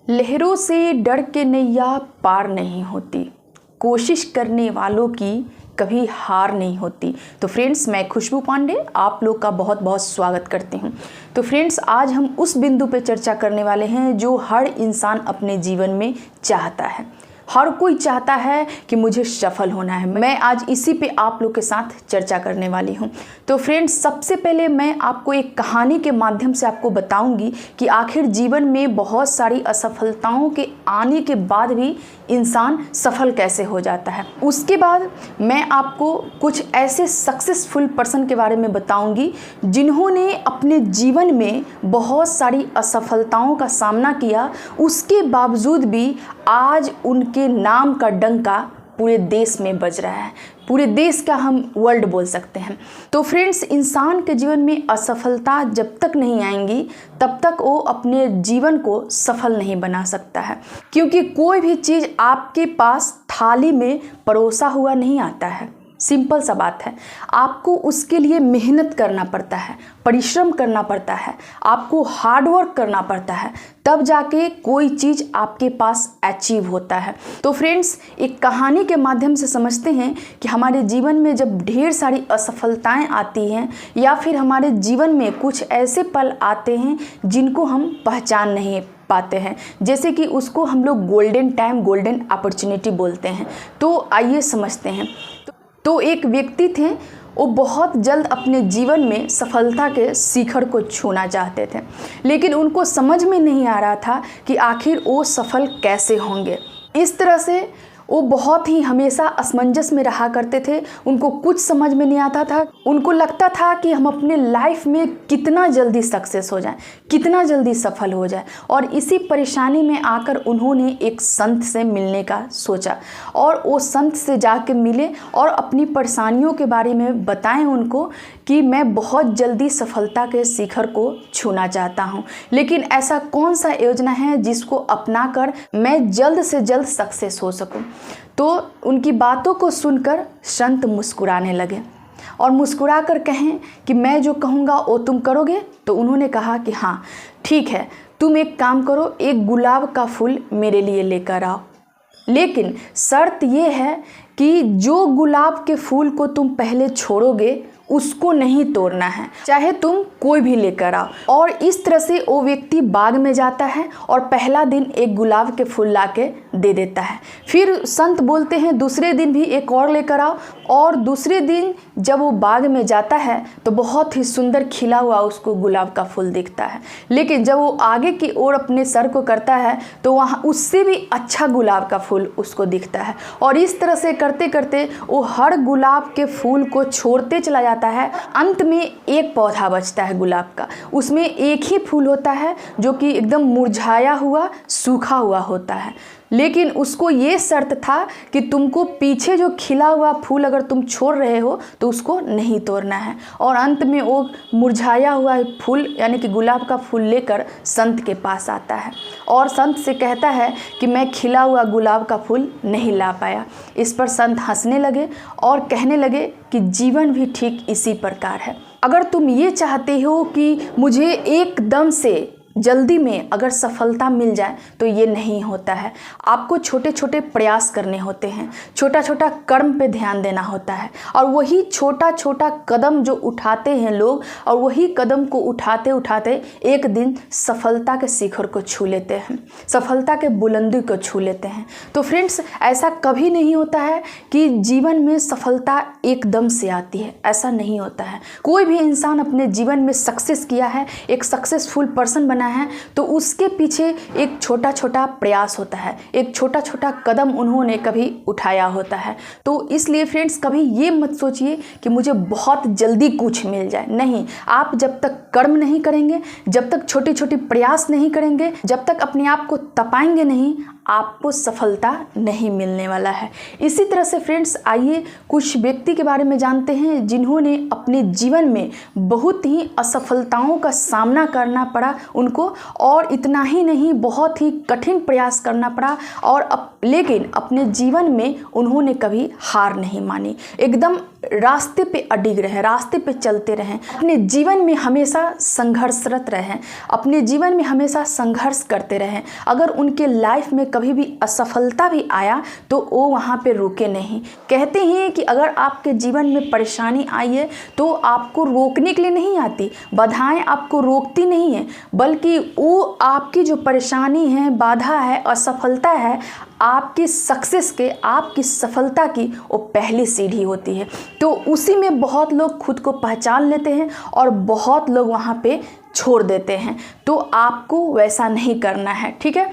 लहरों से डर के नैया पार नहीं होती, कोशिश करने वालों की कभी हार नहीं होती। तो फ्रेंड्स, मैं खुशबू पांडे आप लोग का बहुत बहुत स्वागत करती हूँ। तो फ्रेंड्स, आज हम उस बिंदु पे चर्चा करने वाले हैं जो हर इंसान अपने जीवन में चाहता है। हर कोई चाहता है कि मुझे सफल होना है। मैं आज इसी पे आप लोग के साथ चर्चा करने वाली हूँ। तो फ्रेंड्स, सबसे पहले मैं आपको एक कहानी के माध्यम से आपको बताऊंगी कि आखिर जीवन में बहुत सारी असफलताओं के आने के बाद भी इंसान सफल कैसे हो जाता है। उसके बाद मैं आपको कुछ ऐसे सक्सेसफुल पर्सन के बारे में बताऊंगी जिन्होंने अपने जीवन में बहुत सारी असफलताओं का सामना किया, उसके बावजूद भी आज उनके नाम का डंका पूरे देश में बज रहा है। पूरे देश का हम वर्ल्ड बोल सकते हैं। तो फ्रेंड्स, इंसान के जीवन में असफलता जब तक नहीं आएंगी तब तक वो अपने जीवन को सफल नहीं बना सकता है, क्योंकि कोई भी चीज़ आपके पास थाली में परोसा हुआ नहीं आता है। सिंपल सा बात है, आपको उसके लिए मेहनत करना पड़ता है, परिश्रम करना पड़ता है, आपको हार्ड वर्क करना पड़ता है, तब जाके कोई चीज़ आपके पास अचीव होता है। तो फ्रेंड्स, एक कहानी के माध्यम से समझते हैं कि हमारे जीवन में जब ढेर सारी असफलताएं आती हैं या फिर हमारे जीवन में कुछ ऐसे पल आते हैं जिनको हम पहचान नहीं पाते हैं, जैसे कि उसको हम लोग गोल्डन टाइम, गोल्डन अपॉर्चुनिटी बोलते हैं। तो आइए समझते हैं। तो एक व्यक्ति थे, वो बहुत जल्द अपने जीवन में सफलता के शिखर को छूना चाहते थे, लेकिन उनको समझ में नहीं आ रहा था कि आखिर वो सफल कैसे होंगे। इस तरह से वो बहुत ही हमेशा असमंजस में रहा करते थे। उनको कुछ समझ में नहीं आता था। उनको लगता था कि हम अपने लाइफ में कितना जल्दी सक्सेस हो जाएं, कितना जल्दी सफल हो जाए। और इसी परेशानी में आकर उन्होंने एक संत से मिलने का सोचा और वो संत से जाके मिले और अपनी परेशानियों के बारे में बताएं उनको कि मैं बहुत जल्दी सफलता के शिखर को छूना चाहता हूं, लेकिन ऐसा कौन सा योजना है जिसको अपनाकर मैं जल्द से जल्द सक्सेस हो सकूं। तो उनकी बातों को सुनकर संत मुस्कुराने लगे और मुस्कुरा कर कहें कि मैं जो कहूँगा वो तुम करोगे। तो उन्होंने कहा कि हाँ ठीक है, तुम एक काम करो, एक गुलाब का फूल मेरे लिए लेकर आओ, लेकिन शर्त ये है कि जो गुलाब के फूल को तुम पहले छोड़ोगे उसको नहीं तोड़ना है, चाहे तुम कोई भी लेकर आओ। और इस तरह से वो व्यक्ति बाग में जाता है और पहला दिन एक गुलाब के फूल लाके दे देता है। फिर संत बोलते हैं दूसरे दिन भी एक और लेकर आओ, और दूसरे दिन जब वो बाग में जाता है तो बहुत ही सुंदर खिला हुआ उसको गुलाब का फूल दिखता है, लेकिन जब वो आगे की ओर अपने सर को करता है तो वहाँ उससे भी अच्छा गुलाब का फूल उसको दिखता है। और इस तरह से करते करते वो हर गुलाब के फूल को छोड़ते चला जाता है। अंत में एक पौधा बचता है गुलाब का, उसमें एक ही फूल होता है जो कि एकदम मुरझाया हुआ, सूखा हुआ होता है। लेकिन उसको ये शर्त था कि तुमको पीछे जो खिला हुआ फूल अगर तुम छोड़ रहे हो तो उसको नहीं तोड़ना है। और अंत में वो मुरझाया हुआ फूल यानी कि गुलाब का फूल लेकर संत के पास आता है और संत से कहता है कि मैं खिला हुआ गुलाब का फूल नहीं ला पाया। इस पर संत हंसने लगे और कहने लगे कि जीवन भी ठीक इसी प्रकार है। अगर तुम ये चाहते हो कि मुझे एकदम से जल्दी में अगर सफलता मिल जाए तो ये नहीं होता है। आपको छोटे छोटे प्रयास करने होते हैं, छोटा छोटा कर्म पे ध्यान देना होता है, और वही छोटा छोटा कदम जो उठाते हैं लोग, और वही कदम को उठाते उठाते एक दिन सफलता के शिखर को छू लेते हैं, सफलता के बुलंदी को छू लेते हैं। तो फ्रेंड्स, ऐसा कभी नहीं होता है कि जीवन में सफलता एकदम से आती है, ऐसा नहीं होता है। कोई भी इंसान अपने जीवन में सक्सेस किया है, एक सक्सेसफुल पर्सन बना है, तो उसके पीछे एक छोटा छोटा प्रयास होता है, एक छोटा छोटा कदम उन्होंने कभी उठाया होता है। तो इसलिए फ्रेंड्स, कभी ये मत सोचिए कि मुझे बहुत जल्दी कुछ मिल जाए। नहीं, आप जब तक कर्म नहीं करेंगे, जब तक छोटे छोटे प्रयास नहीं करेंगे, जब तक अपने आप को तपाएंगे नहीं, आपको सफलता नहीं मिलने वाला है। इसी तरह से फ्रेंड्स, आइए कुछ व्यक्ति के बारे में जानते हैं जिन्होंने अपने जीवन में बहुत ही असफलताओं का सामना करना पड़ा उनको, और इतना ही नहीं, बहुत ही कठिन प्रयास करना पड़ा, और लेकिन अपने जीवन में उन्होंने कभी हार नहीं मानी। एकदम रास्ते पे अडिग रहें, रास्ते पे चलते रहें, अपने जीवन में हमेशा संघर्षरत रहें, अपने जीवन में हमेशा संघर्ष करते रहें। अगर उनके लाइफ में कभी भी असफलता भी आया तो वो वहाँ पे रुके नहीं। कहते हैं कि अगर आपके जीवन में परेशानी आई है तो आपको रोकने के लिए नहीं आती, बाधाएं आपको रोकती नहीं है, बल्कि वो आपकी जो परेशानी है, बाधा है, असफलता है, आपकी सक्सेस के, आपकी सफलता की वो पहली सीढ़ी होती है। तो उसी में बहुत लोग खुद को पहचान लेते हैं और बहुत लोग वहाँ पे छोड़ देते हैं। तो आपको वैसा नहीं करना है, ठीक है।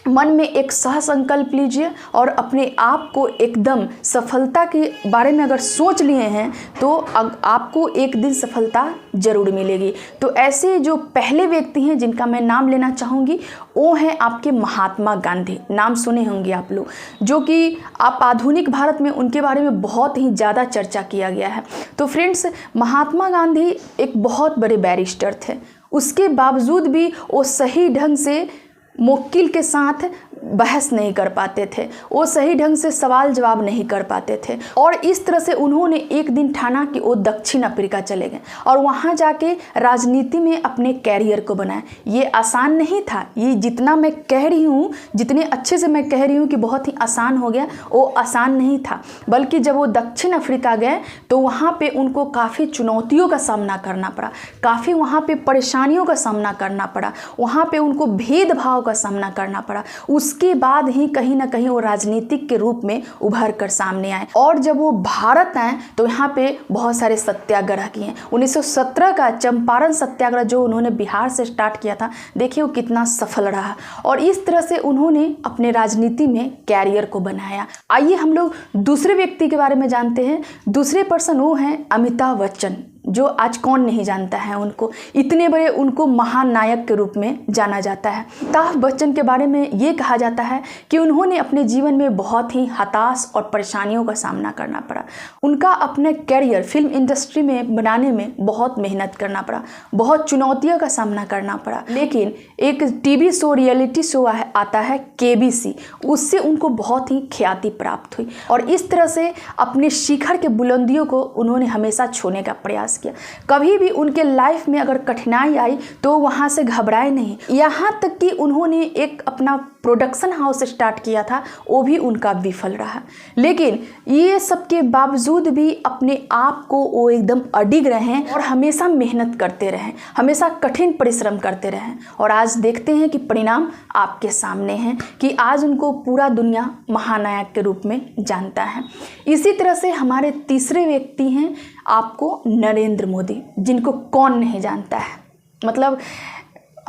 मन में एक सह संकल्प लीजिए और अपने आप को एकदम सफलता के बारे में अगर सोच लिए हैं तो आपको एक दिन सफलता जरूर मिलेगी। तो ऐसे जो पहले व्यक्ति हैं जिनका मैं नाम लेना चाहूँगी वो हैं आपके महात्मा गांधी। नाम सुने होंगे आप लोग, जो कि आप आधुनिक भारत में उनके बारे में बहुत ही ज़्यादा चर्चा किया गया है। तो फ्रेंड्स, महात्मा गांधी एक बहुत बड़े बैरिस्टर थे, उसके बावजूद भी वो सही ढंग से मुवक्किल के साथ बहस नहीं कर पाते थे, वो सही ढंग से सवाल जवाब नहीं कर पाते थे। और इस तरह से उन्होंने एक दिन ठाना कि वो दक्षिण अफ्रीका चले गए और वहाँ जाके राजनीति में अपने कैरियर को बनाया। ये आसान नहीं था, ये जितना मैं कह रही हूँ, जितने अच्छे से मैं कह रही हूँ कि बहुत ही आसान हो गया, वो आसान नहीं था। बल्कि जब वो दक्षिण अफ्रीका गए तो वहाँ पर उनको काफ़ी चुनौतियों का सामना करना पड़ा, काफ़ी वहाँ पर परेशानियों का सामना करना पड़ा, वहाँ पर उनको भेदभाव का सामना करना पड़ा। उसके बाद ही कहीं ना कहीं वो राजनीतिक के रूप में उभर कर सामने आए। और जब वो भारत आए तो यहाँ पे बहुत सारे सत्याग्रह किए। 1917 का चंपारण सत्याग्रह जो उन्होंने बिहार से स्टार्ट किया था, देखिए वो कितना सफल रहा। और इस तरह से उन्होंने अपने राजनीति में कैरियर को बनाया। आइए हम लोग दूसरे व्यक्ति के बारे में जानते हैं। दूसरे पर्सन वो हैं अमिताभ बच्चन, जो आज कौन नहीं जानता है उनको। इतने बड़े उनको महानायक के रूप में जाना जाता है। अमिताभ बच्चन के बारे में ये कहा जाता है कि उन्होंने अपने जीवन में बहुत ही हताश और परेशानियों का सामना करना पड़ा। उनका अपने कैरियर फिल्म इंडस्ट्री में बनाने में बहुत मेहनत करना पड़ा, बहुत चुनौतियों का सामना करना पड़ा। लेकिन एक टीवी शो, रियलिटी शो आता है KBC, उससे उनको बहुत ही ख्याति प्राप्त हुई और इस तरह से अपने शिखर के बुलंदियों को उन्होंने हमेशा छूने का प्रयास किया। कभी भी उनके लाइफ में अगर कठिनाई आई तो वहाँ से घबराए नहीं। यहाँ तक कि उन्होंने एक अपना प्रोडक्शन हाउस स्टार्ट किया था, वो भी उनका विफल रहा। लेकिन ये सब के बावजूद भी अपने आप को वो एकदम अडिग रहे और हमेशा मेहनत करते रहें, हमेशा कठिन परिश्रम करते रहें। और आज देखते हैं कि परिणाम आपके सामने हैं कि आज उनको पूरा दुनिया महानायक के रूप में जानता है। इसी तरह से हमारे तीसरे व्यक्ति हैं आपको नरेंद्र मोदी, जिनको कौन नहीं जानता है। मतलब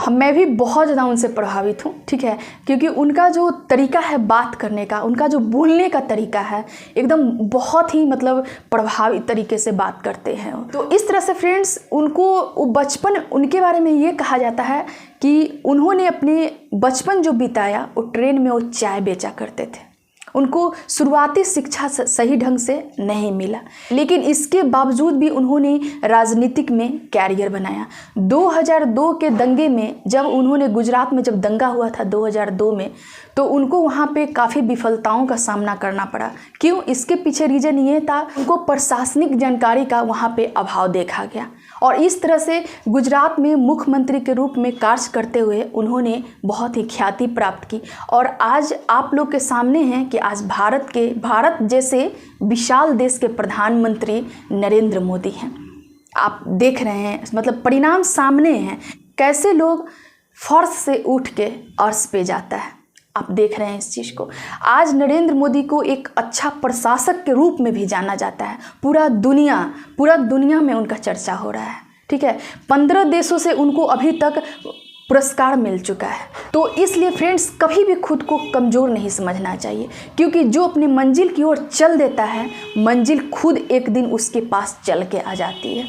मैं भी बहुत ज़्यादा उनसे प्रभावित हूँ, ठीक है, क्योंकि उनका जो तरीका है बात करने का, उनका जो बोलने का तरीका है, एकदम बहुत ही मतलब प्रभावी तरीके से बात करते हैं। तो इस तरह से फ्रेंड्स, उनको बचपन, उनके बारे में ये कहा जाता है कि उन्होंने अपने बचपन जो बिताया वो ट्रेन में वो चाय बेचा करते थे। उनको शुरुआती शिक्षा सही ढंग से नहीं मिला, लेकिन इसके बावजूद भी उन्होंने राजनीतिक में कैरियर बनाया। 2002 के दंगे में, जब उन्होंने गुजरात में जब दंगा हुआ था 2002 में, तो उनको वहाँ पे काफ़ी विफलताओं का सामना करना पड़ा। क्यों? इसके पीछे रीज़न ये था, उनको प्रशासनिक जानकारी का वहाँ पे अभाव देखा गया और इस तरह से गुजरात में मुख्यमंत्री के रूप में कार्य करते हुए उन्होंने बहुत ही ख्याति प्राप्त की। और आज आप लोग के सामने हैं कि आज भारत जैसे विशाल देश के प्रधानमंत्री नरेंद्र मोदी हैं। आप देख रहे हैं, मतलब परिणाम सामने हैं, कैसे लोग फर्श से उठ के अर्श पे जाता है। आप देख रहे हैं इस चीज़ को। आज नरेंद्र मोदी को एक अच्छा प्रशासक के रूप में भी जाना जाता है। पूरा दुनिया में उनका चर्चा हो रहा है, ठीक है। 15 देशों से उनको अभी तक पुरस्कार मिल चुका है। तो इसलिए फ्रेंड्स, कभी भी खुद को कमज़ोर नहीं समझना चाहिए, क्योंकि जो अपनी मंजिल की ओर चल देता है, मंजिल खुद एक दिन उसके पास चल के आ जाती है,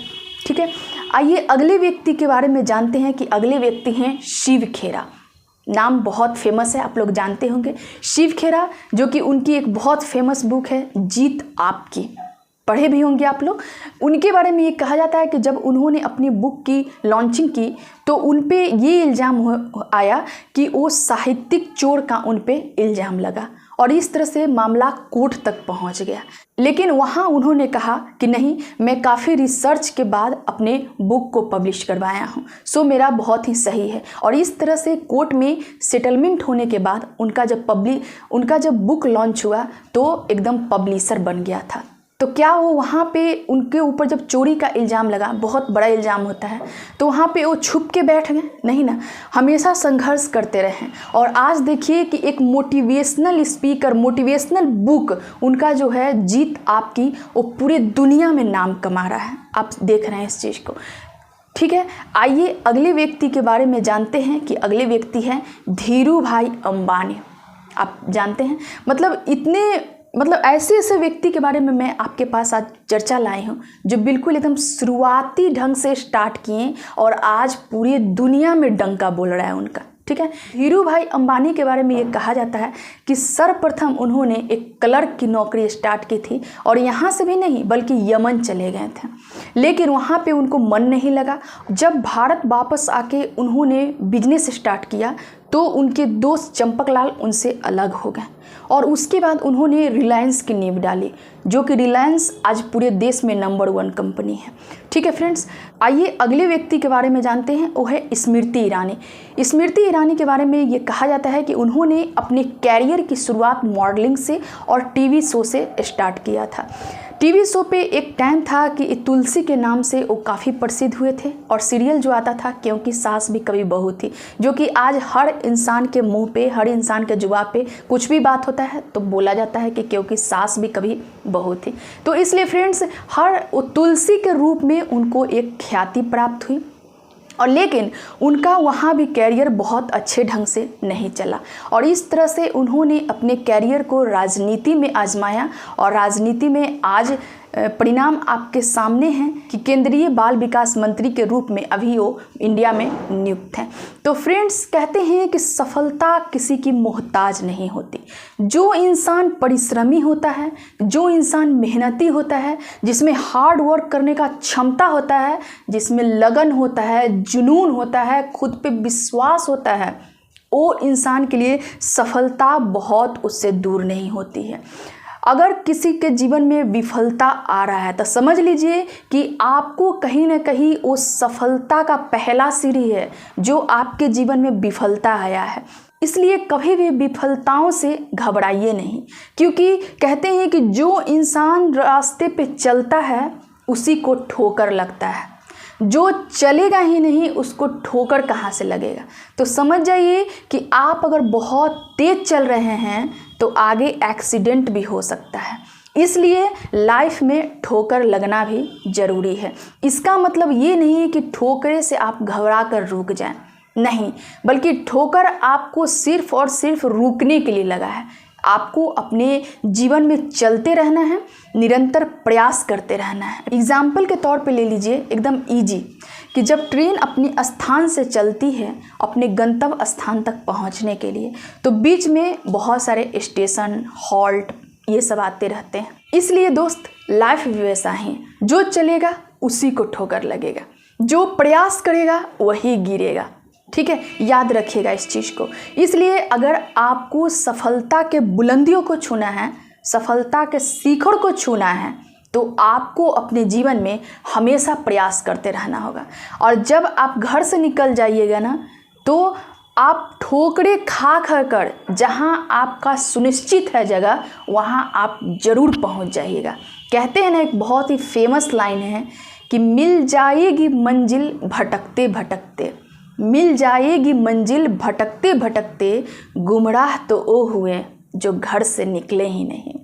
ठीक है। आइए अगले व्यक्ति के बारे में जानते हैं कि अगले व्यक्ति हैं शिव खेरा। नाम बहुत फेमस है, आप लोग जानते होंगे शिव खेरा, जो कि उनकी एक बहुत फेमस बुक है जीत आपकी, पढ़े भी होंगे आप लोग। उनके बारे में ये कहा जाता है कि जब उन्होंने अपनी बुक की लॉन्चिंग की तो उन पे ये इल्ज़ाम आया कि वो साहित्यिक चोर का उन पे इल्ज़ाम लगा और इस तरह से मामला कोर्ट तक पहुंच गया। लेकिन वहां उन्होंने कहा कि नहीं, मैं काफ़ी रिसर्च के बाद अपने बुक को पब्लिश करवाया हूं, सो मेरा बहुत ही सही है। और इस तरह से कोर्ट में सेटलमेंट होने के बाद उनका जब बुक लॉन्च हुआ तो एकदम पब्लिशर बन गया था। तो क्या वो वहाँ पे उनके ऊपर जब चोरी का इल्ज़ाम लगा, बहुत बड़ा इल्ज़ाम होता है, तो वहाँ पे वो छुप के बैठ गए? नहीं ना, हमेशा संघर्ष करते रहे। और आज देखिए कि एक मोटिवेशनल स्पीकर, मोटिवेशनल बुक उनका जो है जीत आपकी, वो पूरे दुनिया में नाम कमा रहा है। आप देख रहे हैं इस चीज़ को। ठीक है, आइए अगले व्यक्ति के बारे में जानते हैं कि अगले व्यक्ति हैं धीरू भाई अंबानी। आप जानते हैं मतलब ऐसे व्यक्ति के बारे में मैं आपके पास आज चर्चा लाई हूँ जो बिल्कुल एकदम शुरुआती ढंग से स्टार्ट किए और आज पूरी दुनिया में डंका बोल रहा है उनका। ठीक है, धीरू भाई अंबानी के बारे में ये कहा जाता है कि सर्वप्रथम उन्होंने एक क्लर्क की नौकरी स्टार्ट की थी और यहाँ से भी नहीं बल्कि यमन चले गए थे, लेकिन वहाँ पे उनको मन नहीं लगा। जब भारत वापस आके उन्होंने बिजनेस स्टार्ट किया तो उनके दोस्त चंपकलाल उनसे अलग हो गए और उसके बाद उन्होंने रिलायंस की नींव डाली, जो कि रिलायंस आज पूरे देश में नंबर 1 कंपनी है। ठीक है फ्रेंड्स, आइए अगले व्यक्ति के बारे में जानते हैं, वो है स्मृति ईरानी। स्मृति ईरानी के बारे में ये कहा जाता है कि उन्होंने अपने कैरियर की शुरुआत मॉडलिंग से और टीवी शो से स्टार्ट किया था। टीवी शो पे एक टाइम था कि तुलसी के नाम से वो काफ़ी प्रसिद्ध हुए थे और सीरियल जो आता था क्योंकि सास भी कभी बहू थी, जो कि आज हर इंसान के मुंह पे, हर इंसान के जुबान पे कुछ भी बात होता है तो बोला जाता है कि क्योंकि सास भी कभी बहू थी। तो इसलिए फ्रेंड्स तुलसी के रूप में उनको एक ख्याति प्राप्त हुई और लेकिन उनका वहाँ भी कैरियर बहुत अच्छे ढंग से नहीं चला और इस तरह से उन्होंने अपने कैरियर को राजनीति में आजमाया और राजनीति में आज परिणाम आपके सामने हैं कि केंद्रीय बाल विकास मंत्री के रूप में अभी वो इंडिया में नियुक्त हैं। तो फ्रेंड्स, कहते हैं कि सफलता किसी की मोहताज नहीं होती। जो इंसान परिश्रमी होता है, जो इंसान मेहनती होता है, जिसमें हार्ड वर्क करने का क्षमता होता है, जिसमें लगन होता है, जुनून होता है, खुद पे विश्वास होता है, वो इंसान के लिए सफलता बहुत उससे दूर नहीं होती है। अगर किसी के जीवन में विफलता आ रहा है तो समझ लीजिए कि आपको कहीं ना कहीं वो सफलता का पहला सीढ़ी है जो आपके जीवन में विफलता आया है। इसलिए कभी भी विफलताओं से घबराइए नहीं, क्योंकि कहते हैं कि जो इंसान रास्ते पे चलता है उसी को ठोकर लगता है, जो चलेगा ही नहीं उसको ठोकर कहाँ से लगेगा। तो समझ जाइए कि आप अगर बहुत तेज चल रहे हैं तो आगे एक्सीडेंट भी हो सकता है, इसलिए लाइफ में ठोकर लगना भी ज़रूरी है। इसका मतलब ये नहीं है कि ठोकरे से आप घबरा कर रुक जाएं, नहीं, बल्कि ठोकर आपको सिर्फ और सिर्फ रुकने के लिए लगा है। आपको अपने जीवन में चलते रहना है, निरंतर प्रयास करते रहना है। एग्जाम्पल के तौर पे ले लीजिए एकदम इजी कि जब ट्रेन अपने स्थान से चलती है अपने गंतव्य स्थान तक पहुंचने के लिए, तो बीच में बहुत सारे स्टेशन, हॉल्ट, ये सब आते रहते हैं। इसलिए दोस्त, लाइफ भी वैसा ही, जो चलेगा उसी को ठोकर लगेगा, जो प्रयास करेगा वही गिरेगा। ठीक है, याद रखिएगा इस चीज़ को। इसलिए अगर आपको सफलता के बुलंदियों को छूना है, सफलता के शिखर को छूना है, तो आपको अपने जीवन में हमेशा प्रयास करते रहना होगा। और जब आप घर से निकल जाइएगा ना, तो आप ठोकरे खा कर जहां आपका सुनिश्चित है जगह, वहां आप जरूर पहुंच जाइएगा। कहते हैं ना, एक बहुत ही फेमस लाइन है कि मिल जाएगी मंजिल भटकते भटकते, मिल जाएगी मंजिल भटकते भटकते, गुमराह तो वो हुए जो घर से निकले ही नहीं।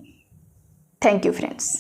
Thank you friends.